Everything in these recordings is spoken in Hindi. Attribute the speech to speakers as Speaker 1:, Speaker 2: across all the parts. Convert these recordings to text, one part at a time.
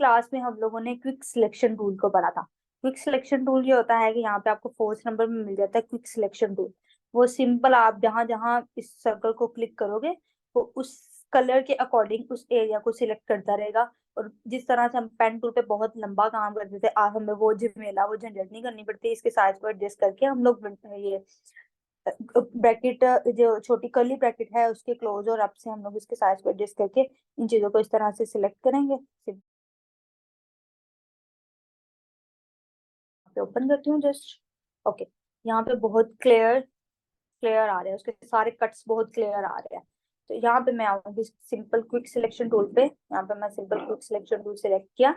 Speaker 1: क्लास में हम लोगों ने क्विक सिलेक्शन टूल को पढ़ा था। क्विक सिलेक्शन टूल ये होता है कि यहाँ पे आपको फोर्थ नंबर में मिल जाता है क्विक सिलेक्शन टूल। वो सिंपल, आप जहाँ जहाँ इस सर्कल को क्लिक करोगे वो उस कलर के अकॉर्डिंग उस एरिया को सिलेक्ट करता रहेगा। और जिस तरह से हम पेन टूल पे बहुत लंबा काम करते थे, आज हमें वो झमेला वो झंझट नहीं करनी पड़ती। इसके साइज को एडजस्ट करके हम लोग ये ब्रैकेट, जो छोटी कर्ली ब्रैकेट है उसके क्लोज और अप से हम लोग इसके साइज को एडजस्ट करके इन चीजों को इस तरह से सिलेक्ट करेंगे। पे ओपन करती हूँ जस्ट। ओके, यहाँ पे बहुत क्लियर क्लियर आ रहे हैं, उसके सारे कट्स बहुत क्लियर आ रहे हैं। तो यहाँ पे मैं आऊंगी सिंपल क्विक सिलेक्शन टूल पे। यहाँ पे मैं simple quick selection tool select किया।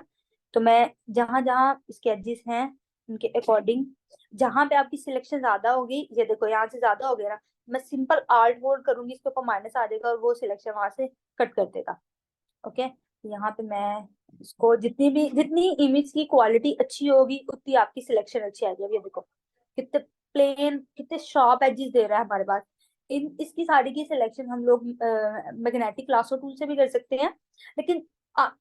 Speaker 1: तो मैं जहां जहां इसके एजेस हैं उनके अकॉर्डिंग, जहां पे आपकी सिलेक्शन ज्यादा होगी, ये देखो यहाँ से ज्यादा हो गया ना, मैं सिंपल आल्ट होल्ड करूंगी, इसके ऊपर माइनस आ जाएगा और वो सिलेक्शन वहां से कट कर देगा। ओके, यहाँ पे मैं इसको जितनी इमेज की क्वालिटी अच्छी होगी उतनी आपकी सिलेक्शन अच्छी आएगी। अब ये देखो कितने प्लेन, कितने शार्प एजेस दे रहा है हमारे पास। इन इसकी सारी की सिलेक्शन हम लोग मैग्नेटिक लासो टूल से भी कर सकते हैं। लेकिन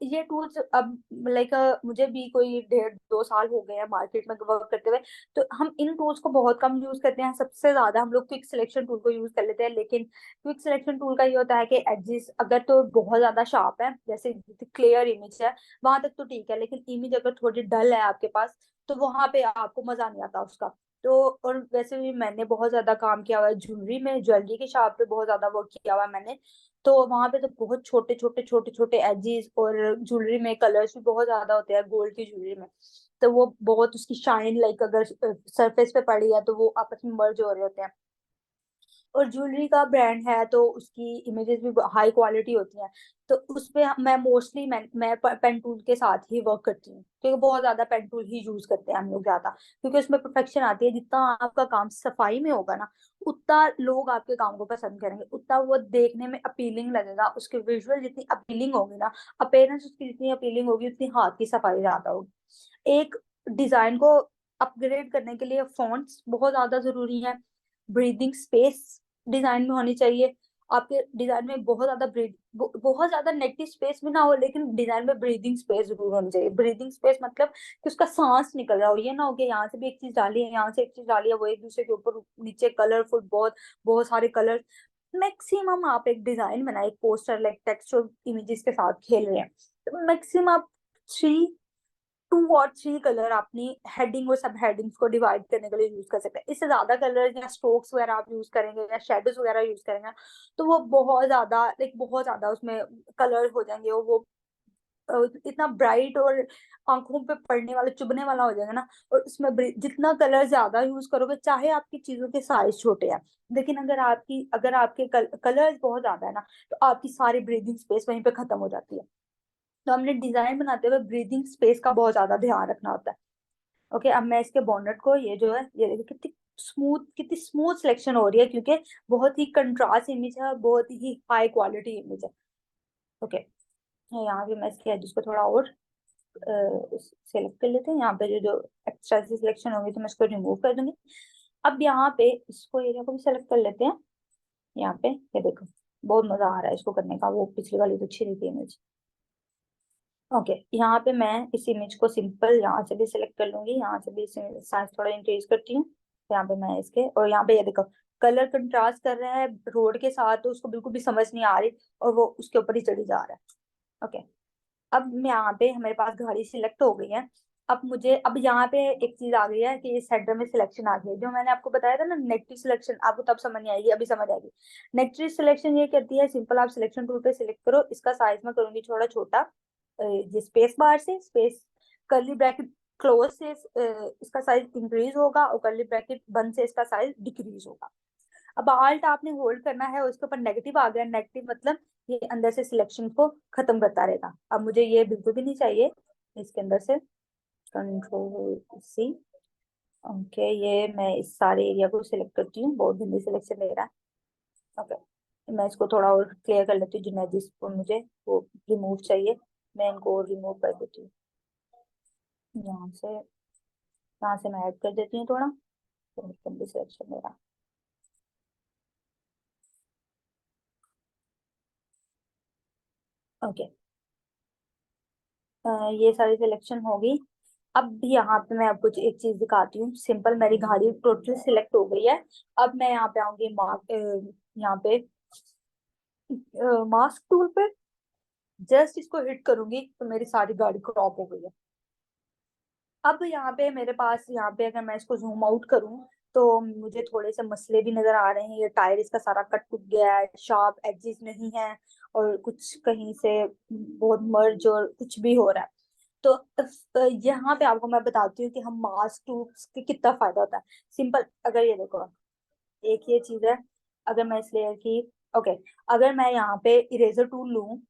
Speaker 1: ये टूल्स अब लाइक मुझे भी कोई 1.5-2 साल हो गए हैं मार्केट में वर्क करते हुए। तो हम इन टूल्स को बहुत कम यूज करते हैं, सबसे ज्यादा हम लोग क्विक सिलेक्शन टूल को यूज कर लेते हैं। लेकिन क्विक सिलेक्शन टूल का ये होता है कि एडजेस अगर तो बहुत ज्यादा शार्प है, जैसे क्लियर इमेज है, वहां तक तो ठीक है। लेकिन इमेज अगर थोड़ी डल है आपके पास, तो वहां पे आपको मजा नहीं आता उसका। तो और वैसे भी मैंने बहुत ज्यादा काम किया हुआ है ज्वेलरी में, ज्वेलरी के शार्प पे बहुत ज्यादा वर्क किया हुआ है मैंने। तो वहां पे तो बहुत छोटे छोटे एजेस, और ज्वेलरी में कलर्स भी बहुत ज्यादा होते हैं गोल्ड की ज्वेलरी में। तो वो बहुत उसकी शाइन लाइक अगर सरफेस पे पड़ी है तो वो आपस में मर्ज हो रहे होते हैं। और ज्वेलरी का ब्रांड है तो उसकी इमेजेस भी हाई क्वालिटी होती हैं। तो उस पे मैं मोस्टली मैं पेन टूल के साथ ही वर्क करती हूँ, क्योंकि बहुत ज्यादा पेन टूल ही यूज करते हैं हम लोग ज्यादा, क्योंकि उसमें परफेक्शन आती है। जितना आपका काम सफाई में होगा ना, उतना लोग आपके काम को पसंद करेंगे, उतना वो देखने में अपीलिंग लगेगा। उसके विजुअल जितनी अपीलिंग होगी ना, अपेयरेंस उसकी जितनी अपीलिंग होगी, उतनी हाथ की सफाई ज्यादा होगी। एक डिजाइन को अपग्रेड करने के लिए फॉन्ट्स बहुत ज्यादा जरूरी है। ब्रीदिंग स्पेस डिजाइन में होनी चाहिए। आपके डिजाइन में बहुत ज्यादा नेगेटिव स्पेस भी ना हो, लेकिन डिजाइन में ब्रीदिंग स्पेस जरूर होनी चाहिए। ब्रीदिंग स्पेस मतलब कि उसका सांस निकल रहा हो, ये ना हो कि यहाँ से भी एक चीज डाली है, यहाँ से एक चीज डाली है, वो एक दूसरे के ऊपर नीचे कलरफुल बहुत बहुत सारे कलर। मैक्सिमम आप एक डिजाइन बनाए, एक पोस्टर लाइक टेक्स्ट और इमेजेस के साथ खेल रहे हैं, तो मैक्सिमम आप 2 और 3 कलर अपनी हेडिंग और सब हेडिंग्स को डिवाइड करने के लिए यूज कर सकते हैं। इससे ज्यादा कलर या स्ट्रोक्स वगैरह आप यूज करेंगे या शेडोज वगैरह यूज करेंगे, तो वो बहुत ज्यादा लाइक बहुत ज्यादा उसमें कलर हो जाएंगे, और वो इतना ब्राइट और आंखों पे पड़ने वाला चुभने वाला हो जाएगा ना। और उसमें जितना कलर ज्यादा यूज करोगे, चाहे आपकी चीजों के साइज छोटे हैं, लेकिन अगर आपके कलर्स बहुत ज्यादा है ना, तो आपकी सारी ब्रीदिंग स्पेस वहीं पे खत्म हो जाती है। तो हमने डिजाइन बनाते हुए ब्रीदिंग स्पेस का बहुत ज्यादा ध्यान रखना होता है। ओके, अब मैं इसके बॉनेट को, ये जो है ये देखिए कितनी स्मूथ सिलेक्शन हो रही है, क्योंकि बहुत ही कंट्रास्ट इमेज है और बहुत ही हाई क्वालिटी इमेज है। ओके, यहाँ पे मैं इसके एजेस को थोड़ा और सेलेक्ट कर लेते हैं। यहाँ पे जो जो एक्स्ट्रा सिलेक्शन होगी तो मैं इसको रिमूव कर दूंगी। अब यहाँ पे इसको एरिया को भी सेलेक्ट कर लेते हैं। यहाँ पे ये देखो, बहुत मजा आ रहा है इसको करने का, वो पिछली वाली तो अच्छी रही थी इमेज। ओके, यहाँ पे मैं इस इमेज को सिंपल यहाँ से भी सिलेक्ट कर लूंगी, यहाँ से भी साइज थोड़ा इंक्रीज करती हूँ। यहाँ पे मैं इसके, और यहाँ पे ये देखो कलर कंट्रास्ट कर रहा है रोड के साथ, तो उसको बिल्कुल भी समझ नहीं आ रही, और वो उसके ऊपर ही चढ़ी जा रहा है। ओके, अब मैं यहाँ पे हमारे पास गाड़ी सिलेक्ट हो गई है। अब यहाँ पे एक चीज आ गई है कि इस हेडर में सिलेक्शन आ गई है, जो मैंने आपको बताया था ना नेगेटिव सिलेक्शन, आपको तब समझ नहीं आएगी, अभी समझ आएगी। नेगेटिव सिलेक्शन ये कहती है, सिंपल आप सिलेक्शन टूल पे सिलेक्ट करो, इसका साइज मैं करूंगी थोड़ा छोटा, ये स्पेस बार से स्पेस कर्ली ब्रैकेट क्लोज से इसका साइज इंक्रीज होगा, और कर्ली ब्रैकेट बंद से इसका साइज डिक्रीज होगा। अब आल्ट आपने होल्ड करना है, उसके ऊपर नेगेटिव आ गया, नेगेटिव मतलब ये अंदर से सिलेक्शन को खत्म करता रहेगा। अब मुझे ये बिल्कुल भी नहीं चाहिए, इसके अंदर से कंट्रोल सी। ओके, ये मैं इस सारे एरिया को सिलेक्ट करती हूँ, बहुत गंदी सिलेक्शन ले रहा है। ओके, मैं इसको थोड़ा और क्लियर कर लेती हूँ, जिन्हें जिसको मुझे वो रिमूव चाहिए, मैं इनको रिमूव कर देती हूँ। यहाँ से मैं ऐड कर देती हूँ थोड़ा, बहुत गंदी सिलेक्शन ले रहा है। ओके, ये सारी सिलेक्शन होगी। अब यहाँ पे मैं आपको एक चीज दिखाती हूँ। सिंपल मेरी गाड़ी टोटली सिलेक्ट हो गई है। अब मैं यहाँ पे आऊंगी यहाँ पे मास्क टूल पे। जस्ट इसको हिट करूंगी तो मेरी सारी गाड़ी क्रॉप हो गई है। अब यहाँ पे मेरे पास, यहाँ पे अगर मैं इसको जूम आउट करूँ तो मुझे थोड़े से मसले भी नजर आ रहे हैं। ये टायर इसका सारा कट टूट गया है, शार्प एजेस नहीं है, और कुछ कहीं से बहुत मर्ज और कुछ भी हो रहा है। तो यहाँ पे आपको मैं बताती हूँ कि हम मास्क टूल्स के कितना फायदा होता है। सिंपल, अगर ये देखो, एक ये चीज है। अगर मैं इस लेयर की, ओके, अगर मैं यहाँ पे इरेजर टूल लूँ,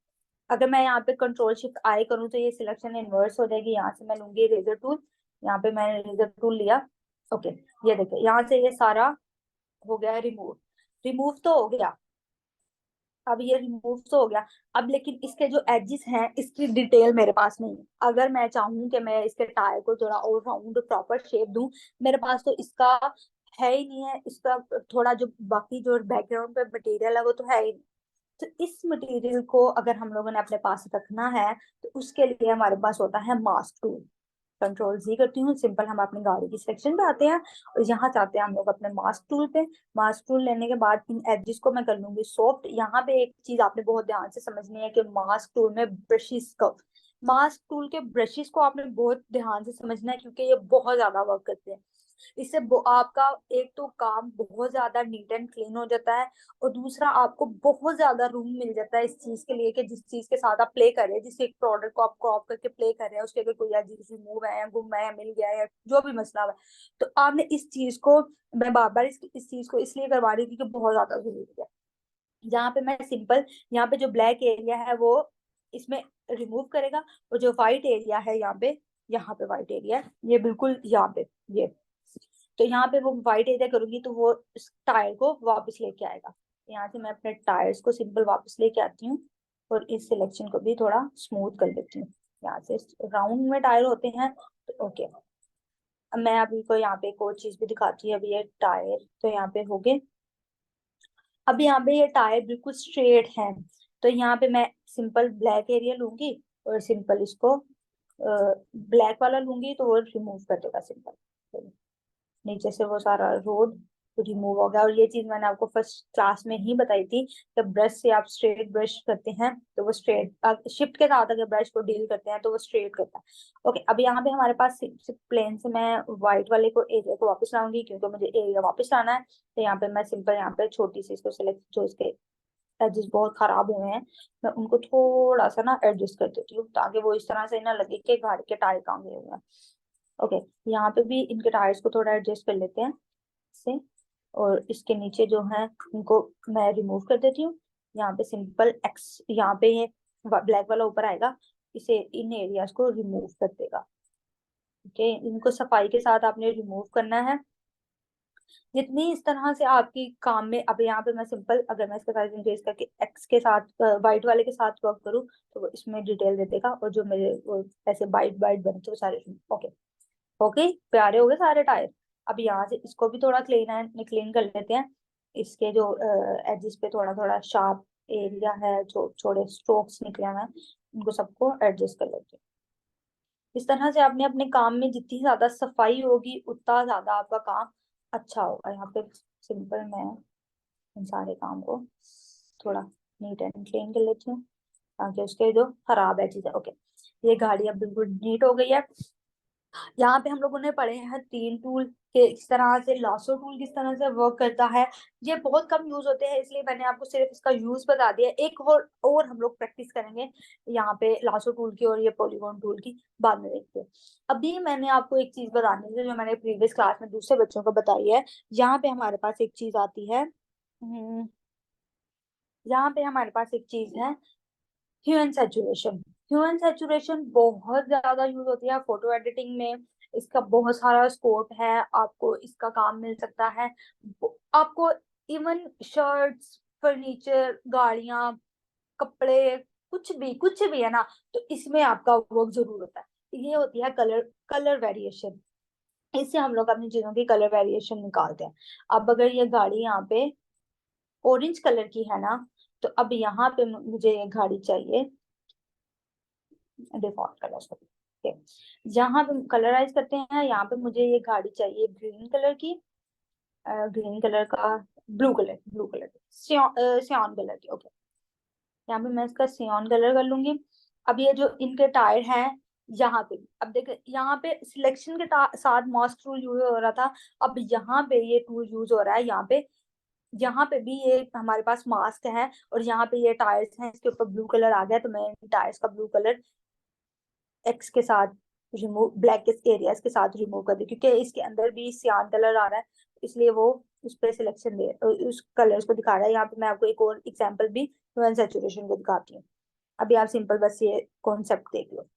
Speaker 1: अगर मैं यहाँ पे कंट्रोल शिफ्ट आई करूँ तो ये सिलेक्शन इनवर्स हो जाएगी। यहाँ से मैं लूंगी इरेजर टूल, यहाँ पे मैंने इरेजर टूल लिया। ओके, ये देखिए यहाँ से ये सारा हो गया रिमूव। रिमूव तो हो गया, अब ये रिमूव तो हो गया। अब लेकिन इसके जो एजेस हैं इसकी डिटेल मेरे पास नहीं है। अगर मैं चाहूँ कि मैं इसके टायर को थोड़ा और राउंड प्रॉपर शेप दूं, मेरे पास तो इसका है ही नहीं है। इसका थोड़ा जो बाकी जो बैकग्राउंड पे मटेरियल है वो तो है ही नहीं। तो इस मटेरियल को अगर हम लोगों ने अपने पास रखना है तो उसके लिए हमारे पास होता है मास्क टूल। कंट्रोल जी करती हूँ, सिंपल हम अपनी गाड़ी की सिलेक्शन पे आते हैं और यहाँ चाहते हैं हम लोग अपने मास्क टूल पे। मास्क टूल लेने के बाद इन एजेस को मैं कर लूंगी सॉफ्ट। यहाँ पे एक चीज आपने बहुत ध्यान से समझनी है कि मास्क टूल में ब्रशेस का, मास्क टूल के ब्रशेस को आपने बहुत ध्यान से समझना है क्योंकि ये बहुत ज्यादा वर्क करते हैं। इससे आपका एक तो काम बहुत ज्यादा नीट एंड क्लीन हो जाता है, और दूसरा आपको बहुत ज्यादा रूम मिल जाता है इस चीज के लिए कि जिस चीज के साथ आप प्ले कर रहे हैं, जिस एक प्रोडक्ट को आप क्रॉप करके प्ले कर रहे हैं, उसके अगर कोई एजेस रिमूव है या गुम है या मिल गया है या जो भी मसला है, तो आपने इस चीज को, मैं बार बार इस चीज को इसलिए करवा रही थी कि बहुत ज्यादा जरूरी है। जहाँ पे मैं सिंपल, यहाँ पे जो ब्लैक एरिया है वो इसमें रिमूव करेगा, और जो व्हाइट एरिया है यहाँ पे व्हाइट एरिया है ये बिल्कुल यहाँ पे, ये, तो यहाँ पे वो व्हाइट एरिया करूंगी तो वो इस टायर को वापस लेके आएगा। यहाँ से मैं अपने टायर्स को सिंपल वापस लेके आती हूँ और इस सिलेक्शन को भी थोड़ा स्मूथ कर देती हूँ। यहाँ से राउंड में टायर होते हैं तो ओके। अब मैं अभी को यहाँ पे एक और चीज भी दिखाती हूँ। अभी ये टायर तो यहाँ पे हो गए। अब यहाँ पे ये टायर बिल्कुल स्ट्रेट है, तो यहाँ पे मैं सिंपल ब्लैक एरिया लूंगी और सिंपल इसको ब्लैक वाला लूंगी तो वो रिमूव कर देगा सिंपल। नीचे से वो सारा रोड रिमूव हो गया। और ये चीज मैंने आपको फर्स्ट क्लास में ही बताई थी कि ब्रश से आप स्ट्रेट ब्रश करते हैं तो वो स्ट्रेट, शिफ्ट के साथ अगर ब्रश को डील करते हैं तो वो स्ट्रेट करता है। ओके, अब यहाँ पे हमारे पास सिर्फ प्लेन से मैं व्हाइट वाले को एरिया को वापस लाऊंगी क्योंकि मुझे एरिया वापस लाना है। तो यहाँ पे मैं सिंपल यहाँ पे छोटी सी इसको सिलेक्ट, जो इसके एजेस बहुत खराब हुए हैं मैं उनको थोड़ा सा ना एडजस्ट कर देती हूँ ताकि वो इस तरह से ना लगे कि गाड़ी के टायर कहाँ गए हुए हैं। ओके, यहाँ पे भी इनके टायर्स को थोड़ा एडजस्ट कर लेते हैं से, और इसके नीचे जो है इनको मैं रिमूव कर देती हूँ। यहाँ पे सिंपल एक्स, यहाँ पे ये ब्लैक वाला ऊपर आएगा, इसे इन एरियाज को रिमूव कर देगा। ओके, इनको सफाई के साथ आपने रिमूव करना है जितनी इस तरह से आपकी काम में। अब यहाँ पे मैं सिंपल, अगर मैं इसका साइज इंक्रीज करके एक्स के साथ व्हाइट वाले के साथ वर्क करूँ तो वो इसमें डिटेल दे देगा, और जो मेरे वो ऐसे बाइट बाइट बनते वो सारे। ओके, ओके, प्यारे हो गए सारे टायर। अब यहाँ से इसको भी थोड़ा क्लीन कर लेते हैं। इसके जो एजेस पे थोड़ा थोड़ा शार्प एरिया है, जो थोड़े स्ट्रोक्स निकले हुए हैं, उनको सबको एडजस्ट कर लेते हैं। इस तरह से आपने अपने काम में जितनी ज्यादा सफाई होगी उतना ज्यादा आपका काम अच्छा होगा। यहाँ पे सिंपल मैं इन सारे काम को थोड़ा नीट एंड क्लीन कर लेती हूँ ताकि उसके जो खराब है चीजें। ओके, ये गाड़ी अब बिल्कुल नीट हो गई है। यहाँ पे हम लोगों ने पढ़े हैं तीन टूल के किस तरह से, लासो टूल किस तरह से वर्क करता है। ये बहुत कम यूज होते हैं इसलिए मैंने आपको सिर्फ इसका यूज बता दिया। एक और हम लोग प्रैक्टिस करेंगे यहाँ पे लासो टूल की और ये पॉलीगॉन टूल की बाद में देखते हैं। अभी मैंने आपको एक चीज बतानी है जो मैंने प्रीवियस क्लास में दूसरे बच्चों को बताई है। यहाँ पे हमारे पास एक चीज आती है, यहाँ पे हमारे पास एक चीज है hue and saturation. Hue and saturation बहुत ज्यादा यूज होती है फोटो एडिटिंग में। इसका बहुत सारा स्कोप है, आपको इसका काम मिल सकता है। आपको इवन शर्ट्स, फर्नीचर, गाड़ियां, कपड़े, कुछ भी है ना, तो इसमें आपका वर्क जरूर होता है। ये होती है कलर कलर वेरिएशन। इससे हम लोग अपनी चीजों की कलर वेरिएशन निकालते हैं। अब अगर ये गाड़ी यहाँ पे ऑरेंज कलर की है ना, तो अब यहाँ पे मुझे ये गाड़ी चाहिए डिफॉल्ट कलर को। ठीक, यहाँ पे कलराइज करते हैं। यहाँ पे मुझे ये गाड़ी चाहिए ग्रीन कलर की, ग्रीन कलर का, ब्लू कलर की, सियान कलर की। ओके, यहाँ पे मैं इसका सियान कलर कर लूंगी। अब ये जो इनके टायर हैं, यहाँ पे अब देखो, यहाँ पे सिलेक्शन के साथ मास्क टूल यूज हो रहा था, अब यहाँ पे ये टूल यूज हो रहा है। यहाँ पे भी ये हमारे पास मास्क है, और यहाँ पे ये टायर्स हैं, इसके ऊपर ब्लू कलर आ गया, तो मैं टायर्स का ब्लू कलर एक्स के साथ रिमूव, ब्लैक एरियाज के साथ रिमूव कर दी, क्योंकि इसके अंदर भी सियान कलर आ रहा है, इसलिए वो उस पर सिलेक्शन दे, उस कलर्स को दिखा रहा है। यहाँ पे मैं आपको एक और एग्जांपल भी सैचुरेशन को दिखाती हूँ। अभी आप सिंपल बस ये कॉन्सेप्ट देख लो।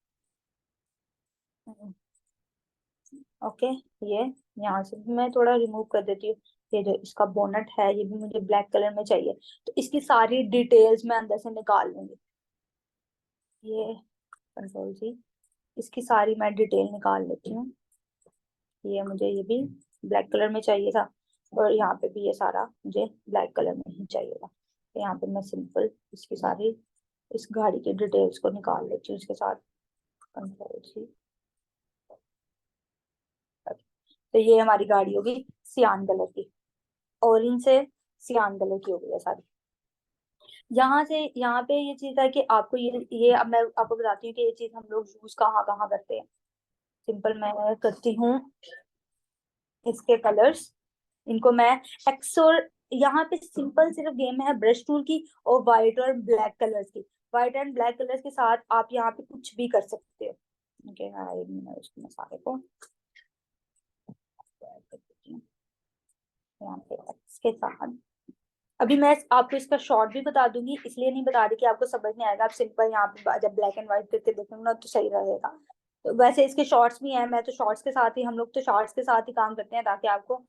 Speaker 1: ओके, ये यहाँ से भी मैं थोड़ा रिमूव कर देती हूँ। ये जो इसका बोनट है, ये भी मुझे ब्लैक कलर में चाहिए, तो इसकी सारी डिटेल्स मैं अंदर से निकाल लूंगी। ये कंट्रोल जी, इसकी सारी मैं डिटेल निकाल लेती हूँ। ये मुझे ये भी ब्लैक कलर में चाहिए था, और यहाँ पे भी ये सारा मुझे ब्लैक कलर में ही चाहिए था। तो यहाँ पे मैं सिंपल इसकी सारी इस गाड़ी की डिटेल्स को निकाल लेती हूँ इसके साथ, कंट्रोल सी। तो ये हमारी गाड़ी होगी सियान कलर की, ऑरेंज से सियान कलर की हो गई है सारी। यहाँ से यहाँ पे ये चीज है कि आपको ये अब मैं आपको बताती हूँ कि ये चीज हम लोग यूज कहाँ कहाँ करते हैं। सिंपल मैं करती हूँ इसके कलर्स, इनको मैं एक्स और, यहाँ पे सिंपल सिर्फ गेम है ब्रश टूल की और व्हाइट और ब्लैक कलर्स की। व्हाइट एंड ब्लैक कलर्स के साथ आप यहाँ पे कुछ भी कर सकते हो। ओके, हाँ, मैं उसको मसाले को ऐड कर देती हूँ यहाँ पे एक्स के साथ। अभी मैं आपको इसका शॉर्ट भी बता दूंगी, इसलिए नहीं बता रही कि आपको समझ नहीं आएगा। आप सिंपल यहाँ पे जब ब्लैक एंड व्हाइट करके देखेंगे ना तो सही रहेगा। तो वैसे इसके शॉर्ट्स भी हैं, मैं तो शॉर्ट्स के साथ ही, हम लोग तो शॉर्ट्स के साथ ही काम करते हैं, ताकि आपको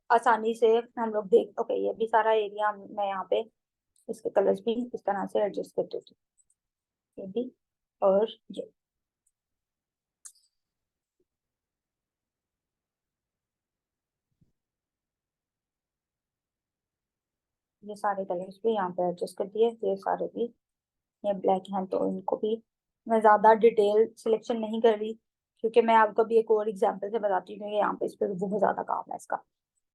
Speaker 1: आसानी से हम लोग देख। ओके, ये भी सारा एरिया मैं यहाँ पे इसके कलर्स भी इस तरह से एडजस्ट कर देती हूँ, ये भी और ये सारे कलर्स भी यहाँ पे एडजस्ट कर दिए। ये सारे भी, ये ब्लैक हैं तो इनको भी मैं ज्यादा डिटेल सिलेक्शन नहीं कर रही, क्योंकि मैं आपको भी एक और एग्जांपल से बताती हूँ कि यहाँ पे इस पे बहुत ज्यादा काम है इसका।